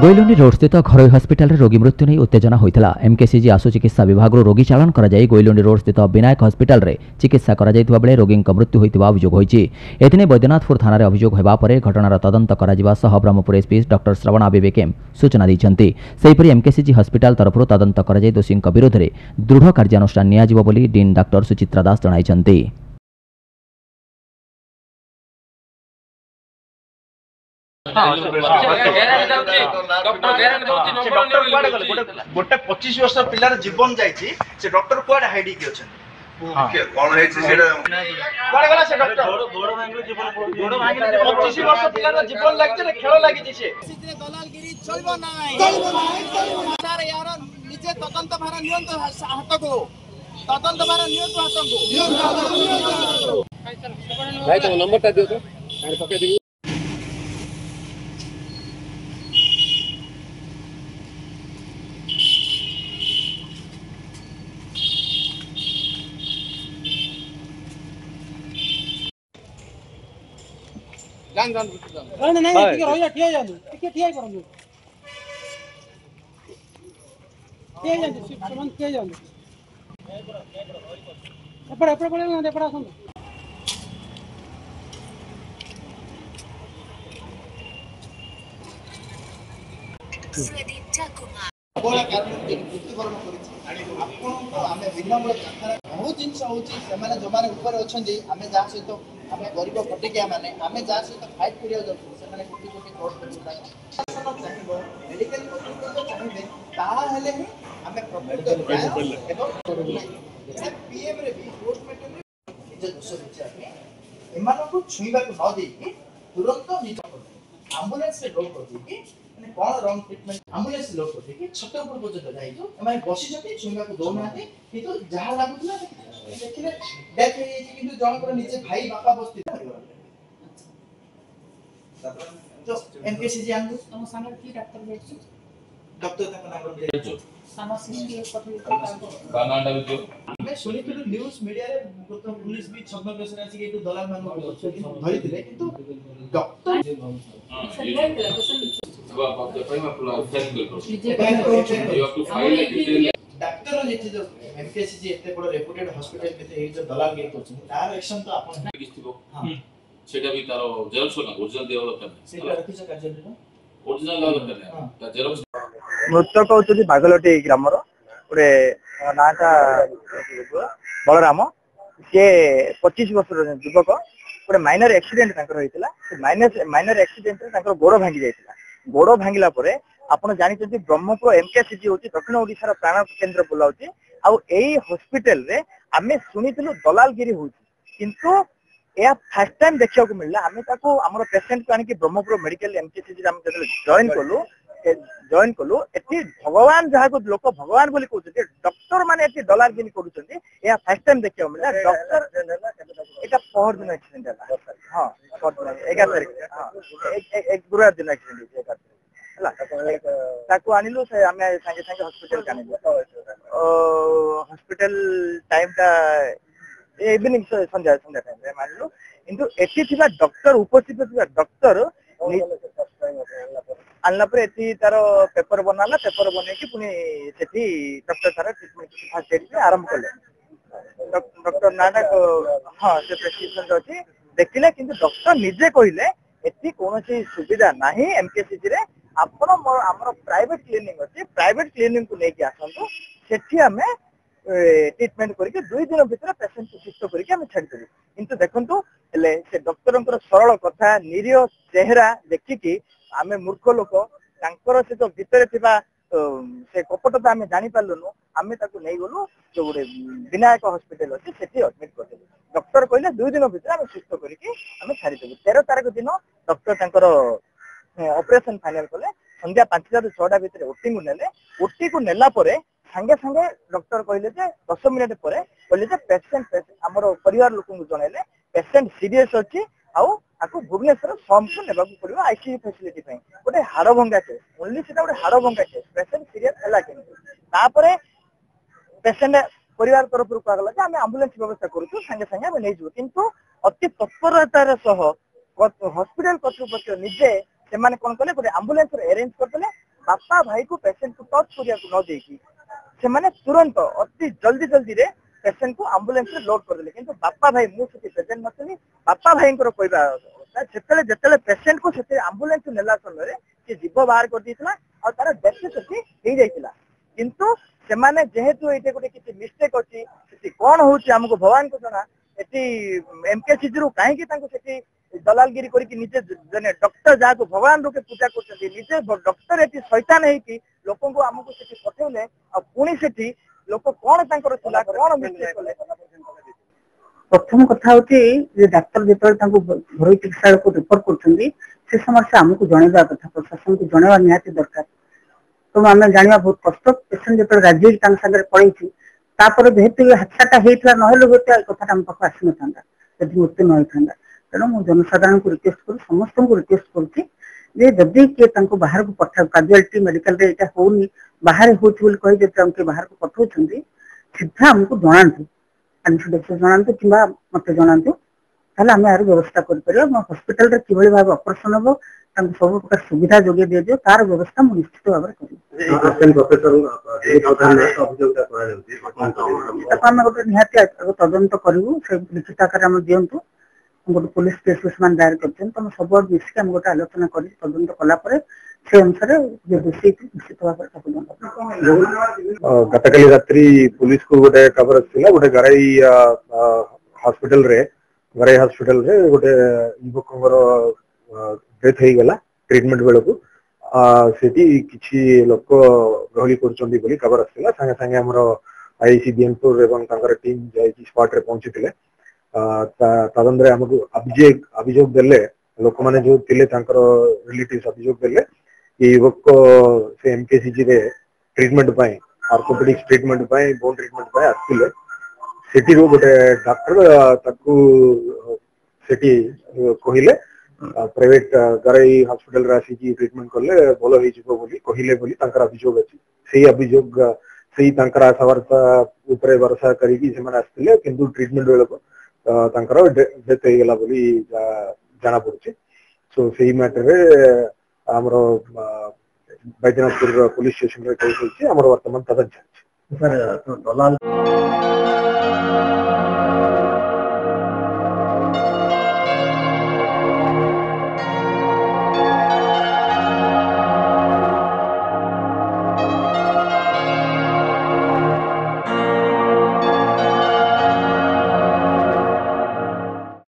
गोइलुंडी road स्थित घरोई hospital रोगी मृत्यु नहीं उत्तेजना होता। एमकेसीजी आशु चिकित्सा विभाग रोगी चालाण कर गोइलुंडी रोड स्थित विनायक हस्पिटाल रे चिकित्सा कर बेले रोगी मृत्यु होता अभियोग होती। एथिने बैद्यनाथपुर थाना अभियोग होगा पर घटनार तदंत कर ब्रह्मपुर एसपी डॉक्टर श्रवण आबिबेकेम सूचना देते। सेहीपरि एमकेसीजी हस्पिटाल तरफ तदंत कर दोषी विरोध में दृढ़ कार्यानुष्ठान नियाजिबो बोली डीन डॉक्टर सुचित्रा दास जणाइछन्ति। गोटे 25 वर्ष पिलार जीवन जाइछि से डॉक्टर कुआडे हाइडी के अछन कोन हे छै सेडा कुआडे गला से डॉक्टर गोड़ भांगले जीवन 25 वर्ष पिलार जीवन लागि छै खेल लागि छै से दलालगिरी चलबो नाही सर यार निजे तदंत भार नियंत्रण हाथ को तदंत भार नियंत्रण हाथ को भाई तो नंबर ता दियो तो अरे पके दियो। जान नहीं ठीक रहिया ठिया जानु ठीक ठिया ही परनु ठिया जानु समान ठिया जानु एपड़ा पड़े ना एपड़ा सुन सुदीप ठाकुर बोला कारण मृत्युकरण करिछि आपन को हमें विनम्र प्रार्थना बहुत जिंस होछि सेमाने जमाने ऊपर अछंदी हमें जा सहित हमें गरीब कटिकिया माने हमें जा सहित फाइट करिया जाउ सेमाने कोटी कोटी कोर्ट करछा शासन चाहिबो मेडिकल को चाहिबे ता हेले ही हमें प्रॉफिट न्याय एवं पीएम रे भी कोर्ट मेटर जे दोष विचार एमानो को छुईबा को न देकी तुरंत निज एम्बुलेंस से लोग कर देकी कौन रंग ट्रीटमेंट एम्बुलेंस लोग करते कि छत ऊपर पर्यंत जाइजो एमाने बसी जति छुईबा को दो नाते किंतु जहां लागुतला देखिले डेथ हे किंतु जण पर नीचे भाई बापा बसती तो एमकेसीजी आंगु हम सामने की डॉक्टर बैठछु डॉक्टर तक नाम दे सामा सिस्टी एक पठे बानांडा विजो मैं सुनी तो न्यूज़ मीडिया रे तो पुलिस भी छद्म बेसरा अछि कि दलाल मान धरि दिले किंतु डॉक्टर डॉक्टर जे जो एमकेसीजी एते बड़ रेपुटेड हॉस्पिटल के जो दलाल गेट होछि तार एक्शन तो आपन किस्तिबो हां सेटा भी तारो जेरोक्स ना ओरिजिनल देव दरकार नै सेटा रखिछ कार्य दिनो ओरिजिनल दरकार नै ता जेरोक्स मृतक होछि बागलटी ग्रामर ओरे नाटा बलराम से 25 वर्ष युवक गोटे माइनर एक्सीडेंट तांकर होइतिला से माइनर एक्सीडेंट रे तांकर गोड़ भांगी जाइतिला गोड़ भांगिला परे आपण जानिछथि ब्रह्मपुर एमकेसीजी होछि दक्षिण ओडिसा प्राण केंद्र बोलाउछि आ एई हॉस्पिटल रे आमे सुनिथिलु दलालगिरी होछि किंतु या फर्स्ट टाइम देखिया को मिलला आमे ताको हमर पेशेंट को आनी कि ब्रह्मपुर मेडिकल एमकेसीजी हम जदे जॉइन कलु एति भगवान जहा को लोक भगवान बोली कहउछथि डॉक्टर माने एति दलालगिरी करूछथि या फर्स्ट टाइम देखिया मिलला डॉक्टर एटा पहर दिन एक्सीडेंट हला हां 11 तारिख हां एक बुरा दिन एक्सीडेंट हला ताको आनिलु से हमें संगे संगे हॉस्पिटल कानिलु हॉस्पिटल टाइम ता इवनिंग संध्या टाइम रे मानिलु किंतु एति थिबा डॉक्टर उपस्थित थिबा डॉक्टर आनला पर एति तार पेपर बनाला पेपर बने कि पुनी सेठी डॉक्टर तार ट्रीटमेंट फर्स्ट एड आरंभ करले डॉक्टर नाना को हां से प्रेस्क्रिप्शन अछि देखिले किंतु डॉक्टर निजे कहिले एति कोनोसी सुविधा नाही एमकेसीजी रे आपण हमर प्राइवेट क्लिनिक अछि प्राइवेट क्लिनिक को लेके आसंतो सेठी हमें ट्रीटमेंट करके 2 दिन भीतर पेशेंट को सुस्थ करके हम छाड़ देबे किंतु देखंतु ले से डॉक्टरंकर सरल कथा निरीह चेहरा देखि कि आमे मूर्ख लोक तांकर से तो भीतर थिबा से कपटता आमे जानि पालनु आमे ताको नै गलु जो गोटे विनायक हॉस्पिटल अछि सेठी एडमिट कर देबे डॉक्टर कहले 2 दिन भीतर हम सुस्थ करके हम छाड़ी देबे 13 तारिख दिन डॉक्टर तांकर ऑपरेशन फाइनल कले संध्या 5 टा 6 टा भीतर ओटी को नेले ओटी को नेला परे संगे संगे डॉक्टर कहले जे 10 मिनिट परे कहले जे पेशेंट हमर परिवार लोक को जणेले पेशेंट सीरियस अछि आउ आको भुवनेश्वर फॉर्म को नेबा को पड़ियो आईसीयू फैसिलिटी पे गोटे हाड़ भंगा के ओनली सेटा गोटे हाड़ भंगा के पेशेंट सीरियस हला के तापरे पेशेंट परिवार तरफ रु कहला जे हम एम्बुलेंस व्यवस्था करू संगे संगे हम नै जु किंतु अति तत्परतार सह हॉस्पिटल कर्तृपक्ष निजे से कौन कले गोटे एम्बुलेंस अरेंज करते बापा भाई को पेशेंट को टच करिया न देकी से माने तुरंत अति जल्दी जल्दी रे पेशेंट को एम्बुलेंस रे लोड कर देले किंतु बापा भाई मु से प्रेजेंट नथनी बापा भाई को कहबा जेतेले जेतेले पेशेंट को सेते एम्बुलेंस नेला समय रे से जीव बाहर कर दितला और तार डेथ सेति हे जाइतला किंतु से माने जेहेतु एते गोटे किछि मिस्टेक अछि सेति कोन होछि हमको भगवान को जना एति एमकेसीजी रु काहे कि तांको सेति दलालगिरी करी कि निजे जने डॉक्टर जा को भगवान रूपे पूजा करछथि निजे डॉक्टर एति शैतान है कि लोकन को हमको सेति पठेले आ पुणी सेति लोक कोन तांकर थिला कोन मिस्टेक कले प्रथम कथा होची जे डाक्टर जेतल तांको घरोई चिकित्सालय को रेफर करछन्ती से समस्या हमको जणेबा कथा प्रशासन को जणेबा निहाती दरकार तो आम जाना बहुत कष्ट पेसेंट जो राजी संगे पड़े तापर जेहेतु हादसाटा होता ना कथा आम पाक आसी ना यदि मृत्यु न होता तेणु मुझे जनसाधारण को रिक्वेस्ट कर समस्त को रिक्वेस्ट करुँची जदि किए बाहर को पठा काजुआलिटी मेडिकल यहाँ होनी बाहर होती कही बाहर को पठाऊँ सीधा आमको जनातु आनिफिडेक्स जनातु कि मत जनातु ताहले आम यार व्यवस्था कर हस्पिटाल कि भाव ऑपरेशन हम सब प्रकार सुविधा जोगे दि दियो तार व्यवस्था मुझे निश्चित भाव में गोटे निहाती तदंत करूँ से लिखित आकार दिंतु गोटे पुलिस केस से दायर कर सब मिसिक आम गोटे आलोचना कर तदंत कलापर से अनुसार दोषी निश्चित भाव गतकाली रात्रि पुलिस को गोटे खबर आसाला गोटे गराई हॉस्पिटल रे गोटे युवकर डेथ हो गला ट्रीटमेंट बेलू सेठी किछि लोक गहली करचंदी बोली खबर आसाला संगे संगे हमर आईसी बीएनपुर एवं तांकर टीम जाई स्पॉट रे पहुंचीथिले तदंत रे हमको अभियोग देले लोक माने जो थिले तांकर रिलेटिव्स अभियोग देले ये युवक से एमकेसीजी रे ट्रीटमेंट पाई ऑर्थोपेडिक्स ट्रीटमेंट पाई बोन ट्रीटमेंट पाई आथिले सेठी रो गोटे डॉक्टर ताकू सेठी कहिले प्राइवेट गराई हॉस्पिटल रे आसी ट्रीटमेंट करले भलो होई जिवो बोली कहिले बोली तांकर अभियोग अछि सेही अभियोग सेही तांकर आशावार्ता ऊपर भरोसा करी कि से माने आथिले किंतु ट्रीटमेंट बेले को तांकर डेथ हो गला बोली जाना पड़छि सो सेही मैटर रे हमरो बैजनाथपुर पुलिस स्टेशन रे केस होछि हमरो वर्तमान तदंत छै सर दलाल